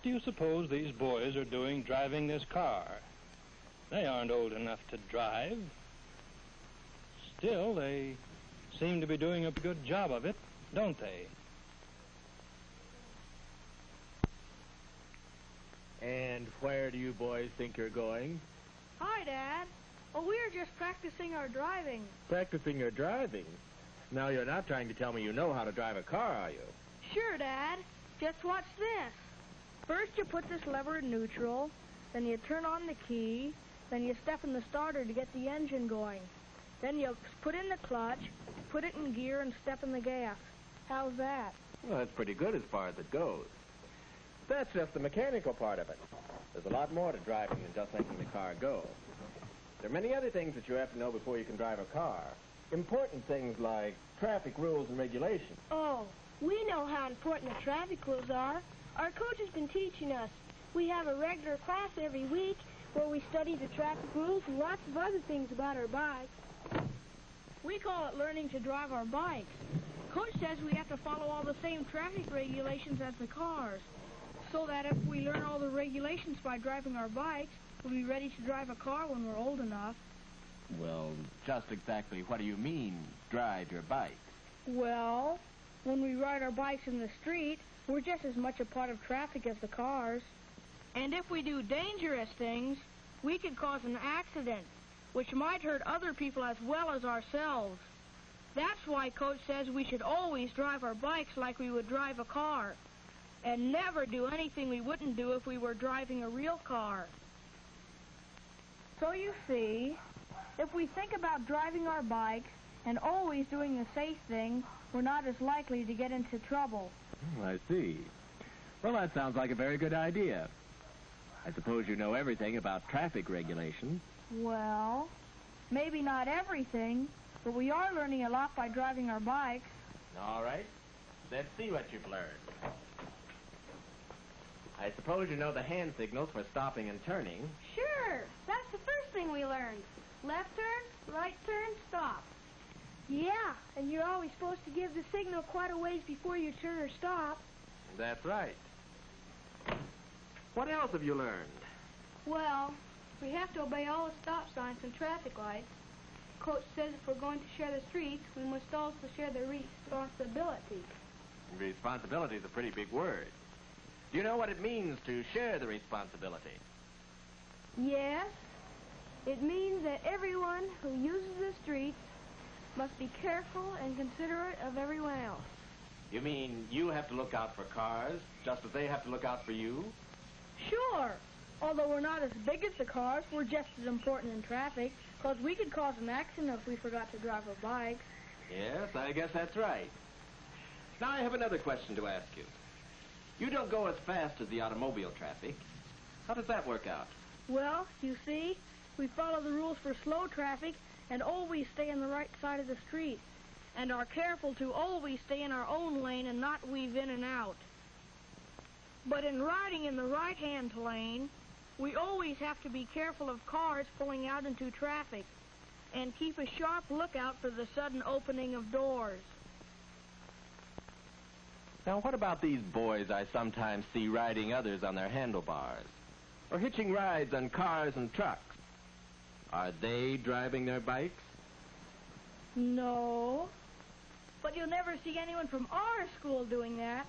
do you suppose these boys are doing driving this car? They aren't old enough to drive. Still, they seem to be doing a good job of it, don't they? And where do you boys think you're going? Hi, Dad. Well, we're just practicing our driving. Practicing your driving? Now, you're not trying to tell me you know how to drive a car, are you? Sure, Dad. Just watch this. First, you put this lever in neutral, then you turn on the key, then you step in the starter to get the engine going. Then you put in the clutch, put it in gear, and step in the gas. How's that? Well, that's pretty good as far as it goes. That's just the mechanical part of it. There's a lot more to driving than just making the car go. There are many other things that you have to know before you can drive a car. Important things like traffic rules and regulations. Oh, we know how important the traffic rules are. Our coach has been teaching us. We have a regular class every week where we study the traffic rules and lots of other things about our bikes. We call it learning to drive our bikes. Coach says we have to follow all the same traffic regulations as the cars, so that if we learn all the regulations by driving our bikes, we'll be ready to drive a car when we're old enough. Well, just exactly what do you mean, drive your bike? Well, when we ride our bikes in the street, we're just as much a part of traffic as the cars. And if we do dangerous things, we could cause an accident, which might hurt other people as well as ourselves. That's why Coach says we should always drive our bikes like we would drive a car, and never do anything we wouldn't do if we were driving a real car. So you see, if we think about driving our bikes and always doing the safe thing, we're not as likely to get into trouble. I see. Well, that sounds like a very good idea. I suppose you know everything about traffic regulations. Well, maybe not everything, but we are learning a lot by driving our bikes. All right. Let's see what you've learned. I suppose you know the hand signals for stopping and turning. Sure. That's the first thing we learned. Left turn, right turn, stop. Yeah, and you're always supposed to give the signal quite a ways before you turn or stop. That's right. What else have you learned? Well, we have to obey all the stop signs and traffic lights. Coach says if we're going to share the streets, we must also share the responsibility. Responsibility is a pretty big word. Do you know what it means to share the responsibility? Yes. It means that everyone who uses the streets must be careful and considerate of everyone else. You mean you have to look out for cars, just as they have to look out for you? Sure. Although we're not as big as the cars, we're just as important in traffic, because we could cause an accident if we forgot to drive our bikes. Yes, I guess that's right. Now I have another question to ask you. You don't go as fast as the automobile traffic. How does that work out? Well, you see, we follow the rules for slow traffic and always stay on the right side of the street, and are careful to always stay in our own lane and not weave in and out. But in riding in the right-hand lane, we always have to be careful of cars pulling out into traffic and keep a sharp lookout for the sudden opening of doors. Now, what about these boys I sometimes see riding others on their handlebars, or hitching rides on cars and trucks? Are they driving their bikes? No. But you'll never see anyone from our school doing that.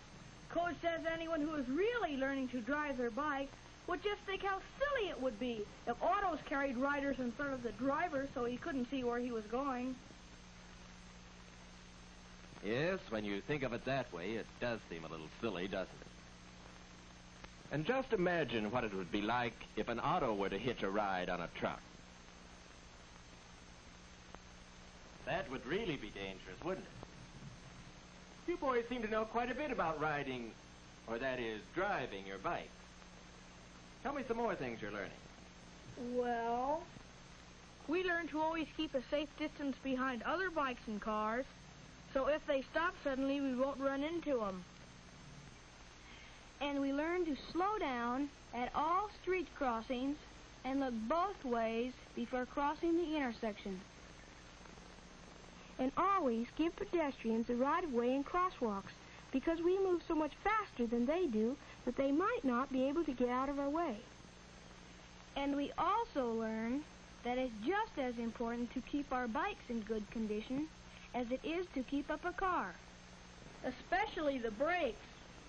Coach says anyone who is really learning to drive their bike would just think how silly it would be if autos carried riders in front of the driver so he couldn't see where he was going. Yes, when you think of it that way, it does seem a little silly, doesn't it? And just imagine what it would be like if an auto were to hitch a ride on a truck. That would really be dangerous, wouldn't it? You boys seem to know quite a bit about riding, or that is, driving your bike. Tell me some more things you're learning. Well, we learn to always keep a safe distance behind other bikes and cars, so if they stop suddenly, we won't run into them. And we learn to slow down at all street crossings and look both ways before crossing the intersection. And always give pedestrians the right of way in crosswalks, because we move so much faster than they do that they might not be able to get out of our way. And we also learn that it's just as important to keep our bikes in good condition as it is to keep up a car. Especially the brakes.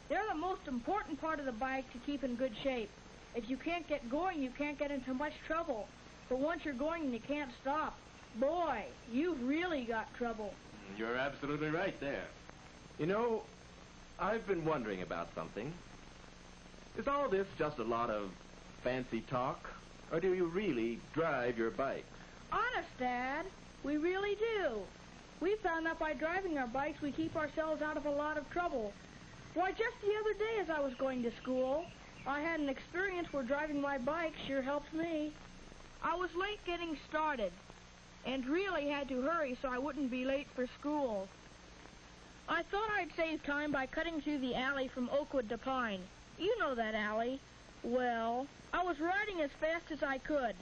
They're the most important part of the bike to keep in good shape. If you can't get going, you can't get into much trouble. But once you're going and you can't stop, boy, you've really got trouble. You're absolutely right there. You know, I've been wondering about something. Is all this just a lot of fancy talk, or do you really drive your bike? Honest, Dad, we really do. We found that by driving our bikes, we keep ourselves out of a lot of trouble. Why, just the other day as I was going to school, I had an experience where driving my bike sure helped me. I was late getting started, and really had to hurry so I wouldn't be late for school. I thought I'd save time by cutting through the alley from Oakwood to Pine. You know that alley. Well, I was riding as fast as I could,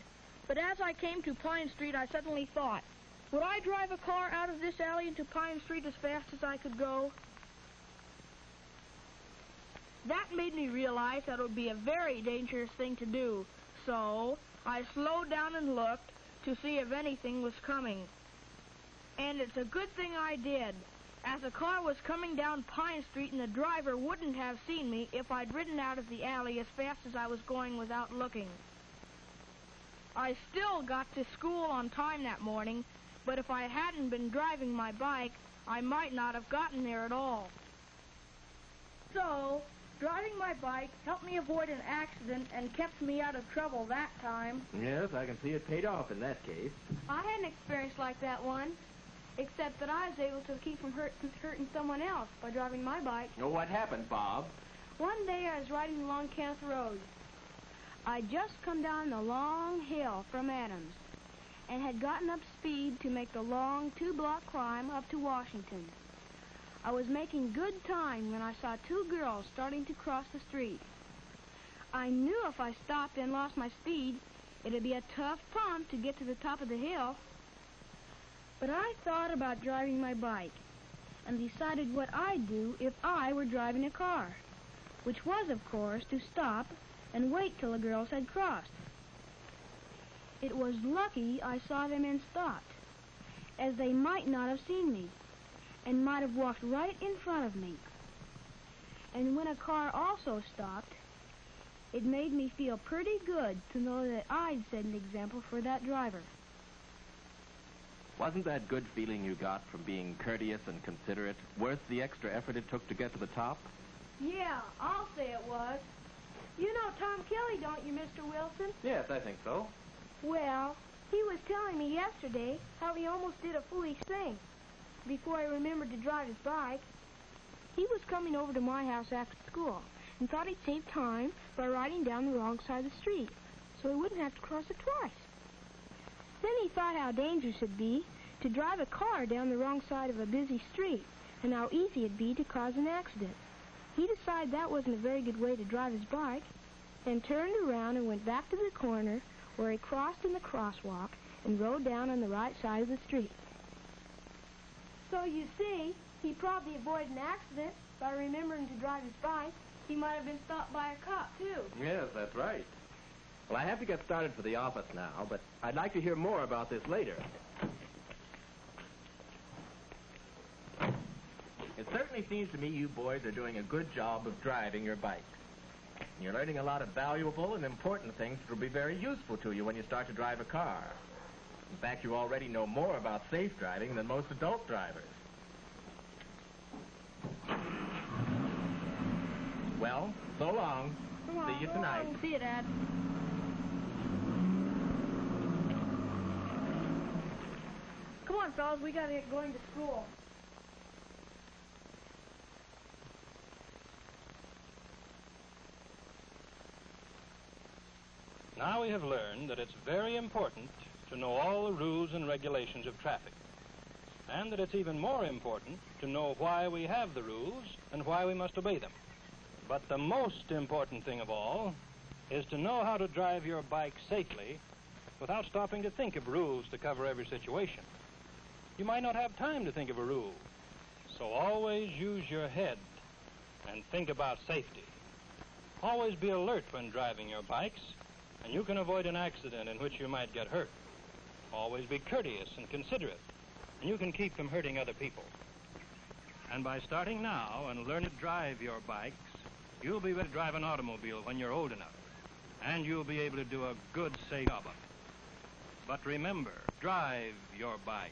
but as I came to Pine Street, I suddenly thought, would I drive a car out of this alley into Pine Street as fast as I could go? That made me realize that it would be a very dangerous thing to do, so I slowed down and looked to see if anything was coming. And it's a good thing I did, as a car was coming down Pine Street and the driver wouldn't have seen me if I'd ridden out of the alley as fast as I was going without looking. I still got to school on time that morning, but if I hadn't been driving my bike, I might not have gotten there at all. So, driving my bike helped me avoid an accident and kept me out of trouble that time. Yes, I can see it paid off in that case. I had an experience like that one, except that I was able to keep from hurting someone else by driving my bike. Oh, what happened, Bob? One day I was riding along Kenneth Road. I'd just come down the long hill from Adams and had gotten up speed to make the long 2-block climb up to Washington. I was making good time when I saw 2 girls starting to cross the street. I knew if I stopped and lost my speed, it'd be a tough pump to get to the top of the hill. But I thought about driving my bike and decided what I'd do if I were driving a car, which was, of course, to stop and wait till the girls had crossed. It was lucky I saw them and stopped, as they might not have seen me and might have walked right in front of me. And when a car also stopped, it made me feel pretty good to know that I'd set an example for that driver. Wasn't that good feeling you got from being courteous and considerate worth the extra effort it took to get to the top? Yeah, I'll say it was. You know Tom Kelly, don't you, Mr. Wilson? Yes, I think so. Well, he was telling me yesterday how he almost did a foolish thing before he remembered to drive his bike. He was coming over to my house after school and thought he'd save time by riding down the wrong side of the street so he wouldn't have to cross it twice. Then he thought how dangerous it'd be to drive a car down the wrong side of a busy street and how easy it'd be to cause an accident. He decided that wasn't a very good way to drive his bike and turned around and went back to the corner where he crossed in the crosswalk and rode down on the right side of the street. So you see, he probably avoided an accident by remembering to drive his bike. He might have been stopped by a cop, too. Yes, that's right. Well, I have to get started for the office now, but I'd like to hear more about this later. It certainly seems to me you boys are doing a good job of driving your bikes. You're learning a lot of valuable and important things that will be very useful to you when you start to drive a car. In fact, you already know more about safe driving than most adult drivers. Well, so long. See you tonight. See you, Dad. Come on, fellas, we gotta get going to school. Now we have learned that it's very important to know all the rules and regulations of traffic, and that it's even more important to know why we have the rules and why we must obey them. But the most important thing of all is to know how to drive your bike safely without stopping to think of rules to cover every situation. You might not have time to think of a rule, so always use your head and think about safety. Always be alert when driving your bikes, and you can avoid an accident in which you might get hurt. Always be courteous and considerate, and you can keep from hurting other people. And by starting now and learning to drive your bikes, you'll be ready to drive an automobile when you're old enough, and you'll be able to do a good, safe job of it. But remember, drive your bike.